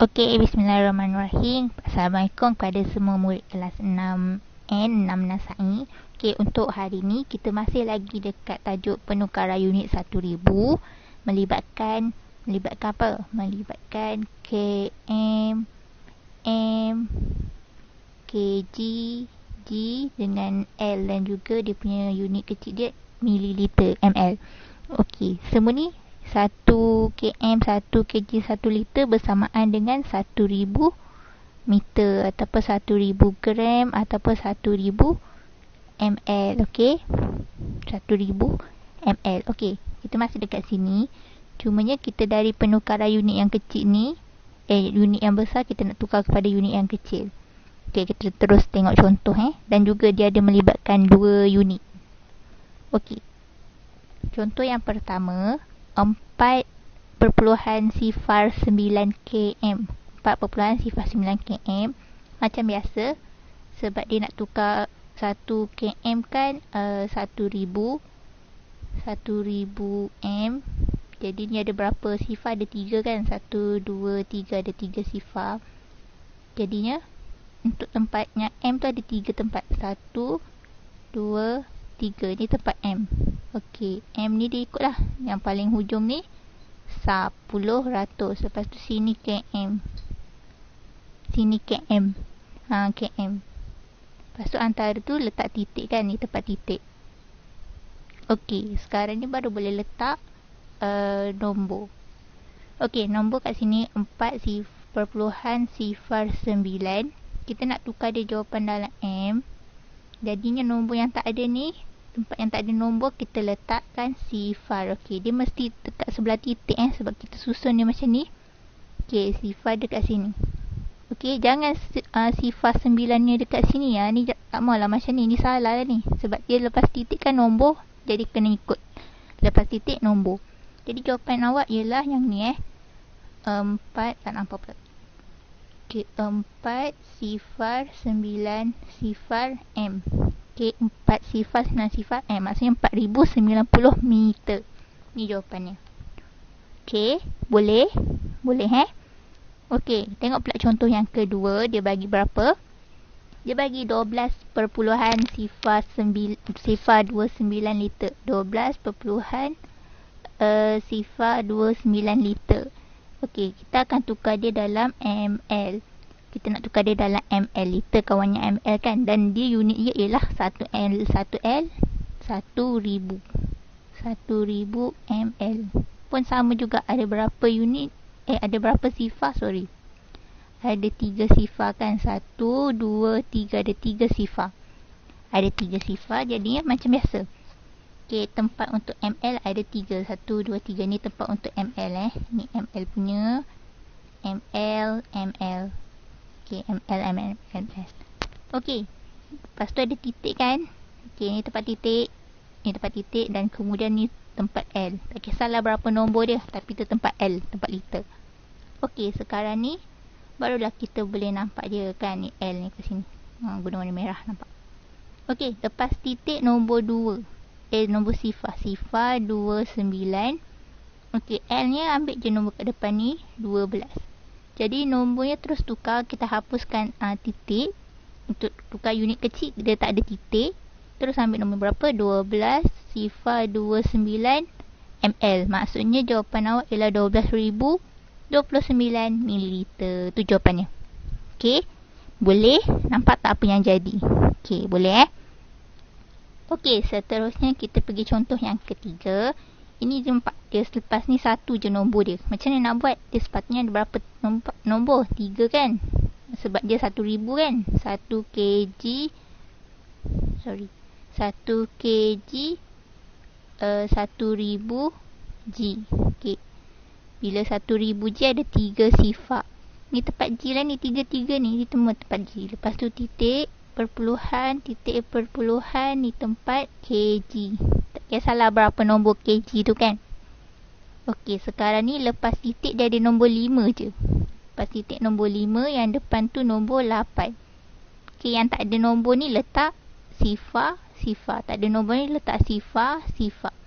Okey, bismillahirrahmanirrahim. Assalamualaikum kepada semua murid kelas 6N, 6 Nasai. Okey, untuk hari ni kita masih lagi dekat tajuk penukaran unit 1000 melibatkan apa? Melibatkan km, m, kg, g dengan L dan juga dia punya unit kecil dia mililiter, ml. Okey, semua ni 1 km, 1 kg, 1 liter bersamaan dengan 1000 meter ataupun 1000 gram ataupun 1000 ml. Okey, 1000 ml. Okey, kita masih dekat sini. Cumanya kita dari penukaran unit yang kecil ni, unit yang besar kita nak tukar kepada unit yang kecil. Okey, kita terus tengok contoh dan juga dia ada melibatkan 2 unit. Okey, contoh yang pertama 4.09 km. 4.09 km. Macam biasa, sebab dia nak tukar 1 km kan 1000 m. Jadi ni ada berapa sifar? Ada 3 kan? 1, 2, 3, ada 3 sifar. Jadinya untuk tempatnya m tu ada 3 tempat. 1, 2, 3. Ni tempat m. Okey, m ni dia ikutlah. Yang paling hujung ni 10 ratus. Lepas tu sini km. Sini km. Km. Lepas tu antara tu letak titik kan. Ni tempat titik. Okey, sekarang ni baru boleh letak nombor. Okey, nombor kat sini 4.09. Kita nak tukar dia jawapan dalam m. Jadinya nombor yang tak ada ni, tempat yang tak ada nombor, kita letakkan sifar. Okey, dia mesti dekat sebelah titik sebab kita susun dia macam ni. Okey, sifar dekat sini. Okey, jangan sifar 9 ni dekat sini ya. Ni tak maulah macam ni. Ni salah lah ni. Sebab dia lepas titik kan nombor, jadi kena ikut lepas titik nombor. Jadi jawapan awak ialah yang ni 4, tak nampak pula. Okey, 4.09 m. Okey, 4.09 m. Maksudnya 4090 meter. Ni jawapannya. Okey, boleh? Boleh Okey, tengok pula contoh yang kedua. Dia bagi berapa? Dia bagi 12.09 liter. 12.09 liter. Okey, kita akan tukar dia dalam ml. Kita nak tukar dia dalam ml. Liter kawannya ml kan. Dan dia unit dia ialah 1L, 1L, 1000. 1000 ml. Pun sama juga. Ada berapa unit? Ada berapa sifar? Sorry. Ada 3 sifar kan. 1, 2, 3. Ada 3 sifar. Ada 3 sifar. Jadinya macam biasa. Okey, tempat untuk ml ada 3. 1, 2, 3. Ni tempat untuk ml Ni ml punya. ml, ml. Okey, ml, ml, ml. Okey. Lepas tu ada titik kan. Okey, ni tempat titik. Ni tempat titik. Dan kemudian ni tempat L. Tak kisahlah berapa nombor dia. Tapi tu tempat L. Tempat liter. Okey, sekarang ni barulah kita boleh nampak dia kan. Ni L ni kat sini. Guna warna merah nampak. Okey, lepas titik nombor 2. Nombor sifar. Sifar 29. Okey, L ni ambil je nombor kat depan ni 12. Jadi nombornya terus tukar. Kita hapuskan titik. Untuk tukar unit kecil dia tak ada titik. Terus ambil nombor berapa? 12 sifar 29 ml. Maksudnya jawapan awak ialah 12,029 ml. Tu jawapannya. Okey, boleh? Nampak tak apa yang jadi? Okey, boleh Okey, seterusnya kita pergi contoh yang ketiga. Ini jumpa dia selepas ni satu je nombor dia. Macam mana nak buat? Dia sepatutnya ada berapa nombor? 3 kan? Sebab dia 1000 kan? 1 kg. Sorry. 1 kg 1000 G. Okey. Bila 1000 G ada 3 sifar. Ni tempat G lah ni. 3 ni. Ni tempat G. Lepas tu titik. Perpuluhan, titik perpuluhan, ni tempat kg. Tak kisahlah berapa nombor kg tu kan. Okey, sekarang ni lepas titik dia ada nombor 5 je. Lepas titik nombor 5, yang depan tu nombor 8. Okey, yang tak ada nombor ni letak sifar, sifar. Tak ada nombor ni letak sifar, sifar.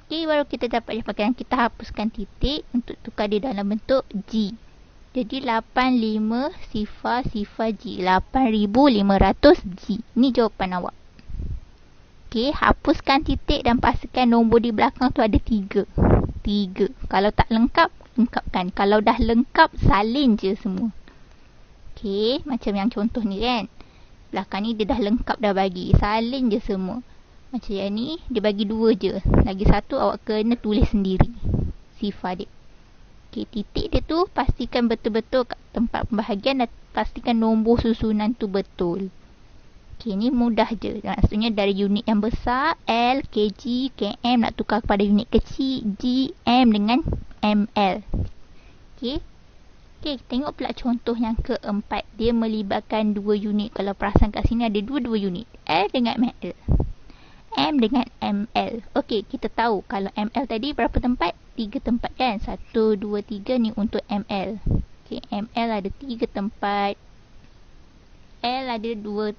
Okey, baru kita dapat jawapan. Kita hapuskan titik untuk tukar dia dalam bentuk G. Jadi 85 sifar G. 8500 G. Ni jawapan awak. Okey, hapuskan titik dan pastikan nombor di belakang tu ada 3. 3. Kalau tak lengkap, lengkapkan. Kalau dah lengkap, salin je semua. Okey, macam yang contoh ni kan. Belakang ni dia dah lengkap dah bagi. Salin je semua. Macam yang ni, dia bagi 2 je. Lagi 1 awak kena tulis sendiri. Sifar dia. Okey, titik dia tu pastikan betul-betul kat tempat pembahagian dan pastikan nombor susunan tu betul. Okey, ni mudah je. Maksudnya dari unit yang besar, L, kg, km nak tukar kepada unit kecil, G, M dengan ml. Okey. Okey, tengok pula contoh yang keempat. Dia melibatkan 2 unit. Kalau perasan kat sini ada 2 unit. L dengan ml. M dengan ml. Okey, kita tahu kalau ml tadi berapa tempat? 3 tempat kan? 1, 2, 3 ni untuk ml. Okey, ml ada 3 tempat. L ada 1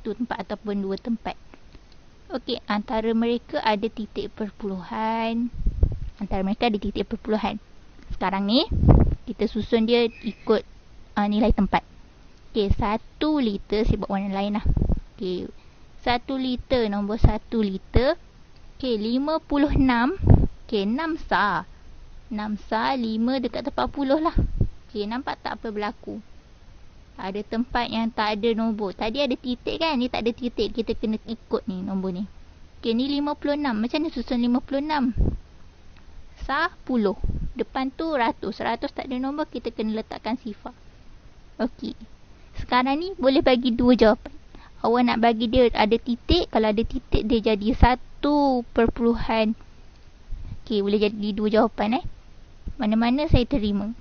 tempat ataupun 2 tempat. Okey, antara mereka ada titik perpuluhan. Sekarang ni kita susun dia ikut nilai tempat. Okey, 1 liter saya buat warna lain lah. Okey, 1 liter, nombor 1 liter. Okey, 56. Okey, 6 sah. 6 sah, 5 dekat 40 lah. Okey, nampak tak apa berlaku? Ada tempat yang tak ada nombor. Tadi ada titik kan? Ni tak ada titik. Kita kena ikut ni nombor ni. Okey, ni 56. Macam mana susun 56? 10. Depan tu 100. 100 tak ada nombor. Kita kena letakkan sifar. Okey. Sekarang ni boleh bagi 2 jawapan. Awak nak bagi dia ada titik. Kalau ada titik dia jadi 1 perpuluhan. Okey, boleh jadi 2 jawapan Mana-mana saya terima.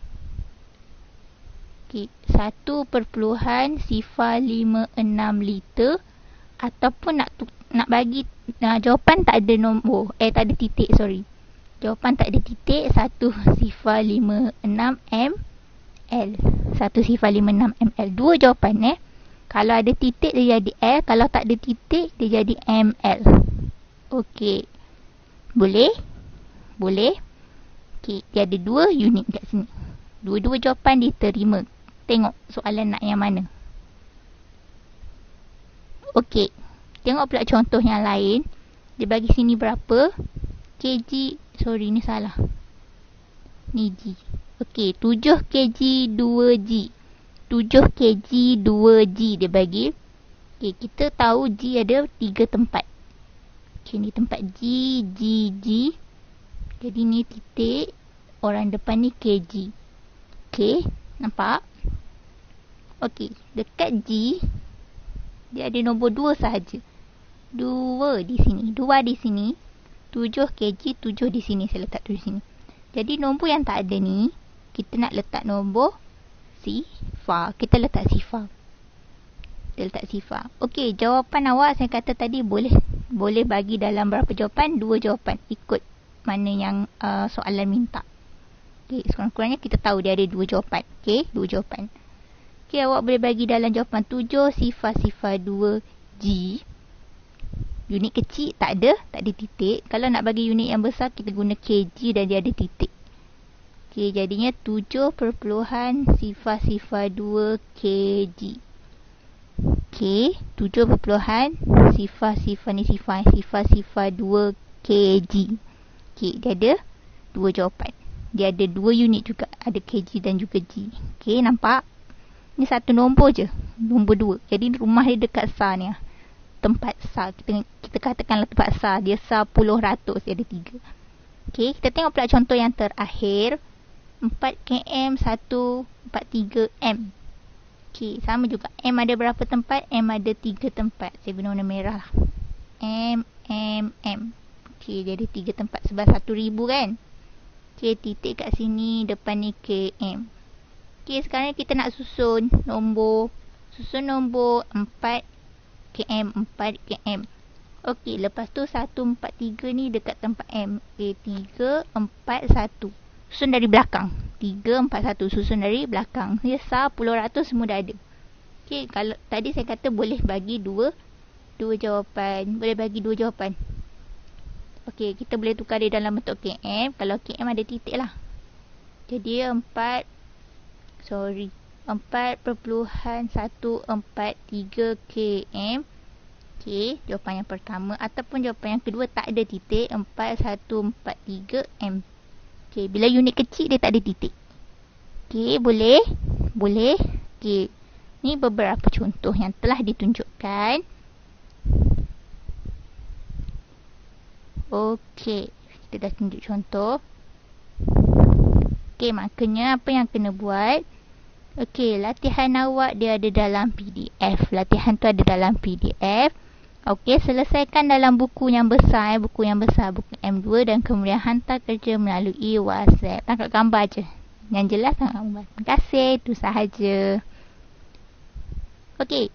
Okey, 1.56 liter ataupun nak bagi jawapan tak ada nombor. Tak ada titik, sorry. Jawapan tak ada titik, 1.56 ml. 1.56 ml. 2 jawapan Kalau ada titik dia jadi L, kalau tak ada titik dia jadi ml. Okey. Boleh? Boleh. Okey, dia ada 2 unit kat sini. Dua-dua jawapan diterima. Tengok soalan nak yang mana. Okey. Tengok pula contoh yang lain. Dia bagi sini berapa? kg. Sorry, ni salah. Ni G. Okey, 7 kg 2G. 7 kg 2G dia bagi. Okey, kita tahu G ada 3 tempat. Okey, ni tempat G, G, G. Jadi ni titik. Orang depan ni kg. Okey, nampak? Okey, dekat G dia ada nombor 2 sahaja. 2 di sini. 2 di sini. 7 kg, 7 di sini. Saya letak tu di sini. Jadi nombor yang tak ada ni, kita nak letak nombor sifar. Kita letak sifar. Okey, jawapan awak saya kata tadi boleh bagi dalam berapa jawapan? 2 jawapan. Ikut mana yang soalan minta. Okey, sekurang-kurangnya kita tahu dia ada 2 jawapan. Okey, 2 jawapan. Okey, awak boleh bagi dalam jawapan 7 sifar 2G. Unit kecil tak ada titik. Kalau nak bagi unit yang besar, kita guna kg dan dia ada titik. Okey, jadinya 7.02 kg. Okey, 7.02 kg. Okey, dia ada 2 jawapan. Dia ada 2 unit juga. Ada kg dan juga G. Okey, nampak? Ni satu nombor je. Nombor 2. Jadi rumah dia dekat SAR ni. Tempat SAR. Kita katakanlah tempat SAR. Dia SAR puluh ratus. Dia ada 3. Okey, kita tengok pula contoh yang terakhir. 4 km 143 M. Okey, sama juga. M ada berapa tempat? M ada 3 tempat. Saya guna warna merah lah. M. Okey, dia ada 3 tempat. Sebab 1,000 kan? Okey, titik kat sini. Depan ni km. Okey, sekarang kita nak susun nombor 4 km. Okey, lepas tu 143 ni dekat tempat M. Okey, 3, 4, 1. Susun dari belakang. 3, 4, 1. Susun dari belakang. Dia SAR puluh ratus semua dah ada. Okey, kalau tadi saya kata boleh bagi 2 jawapan. Boleh bagi 2 jawapan. Okey, kita boleh tukar dia dalam bentuk km. Kalau km ada titik lah. Jadi 4 4.143 km. Okey, jawapan yang pertama. Ataupun jawapan yang kedua tak ada titik, 4143 m. Okey, bila unit kecil dia tak ada titik. Okey, boleh? Boleh. Okey, ni beberapa contoh yang telah ditunjukkan. Okey, kita dah tunjuk contoh. Okey, maknanya apa yang kena buat? Okey, latihan awak dia ada dalam PDF. Latihan tu ada dalam PDF. Okey, selesaikan dalam buku yang besar, buku M2, dan kemudian hantar kerja melalui WhatsApp. Tangkap gambar je. Yang jelas tangkap gambar. Terima kasih, itu sahaja. Okey,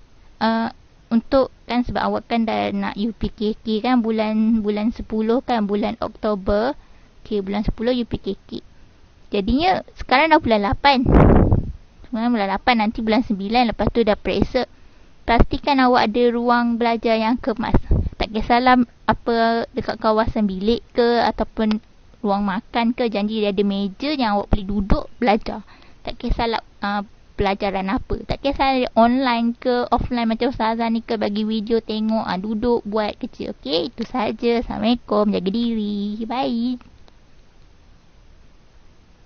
untuk kan sebab awak kan dah nak UPKK kan bulan 10 kan, bulan Oktober. Okey, bulan 10 UPKK. Jadinya sekarang dah bulan 8. Sekarang bulan 8, nanti bulan 9, lepas tu dah periksa. Pastikan awak ada ruang belajar yang kemas. Tak kisahlah apa dekat kawasan bilik ke ataupun ruang makan ke, janji dia ada meja yang awak boleh duduk belajar. Tak kisahlah pelajaran apa. Tak kisahlah online ke offline macam Ustazah ni ke, bagi video tengok, duduk buat kerja. Okey, itu sahaja. Assalamualaikum. Jaga diri. Bye.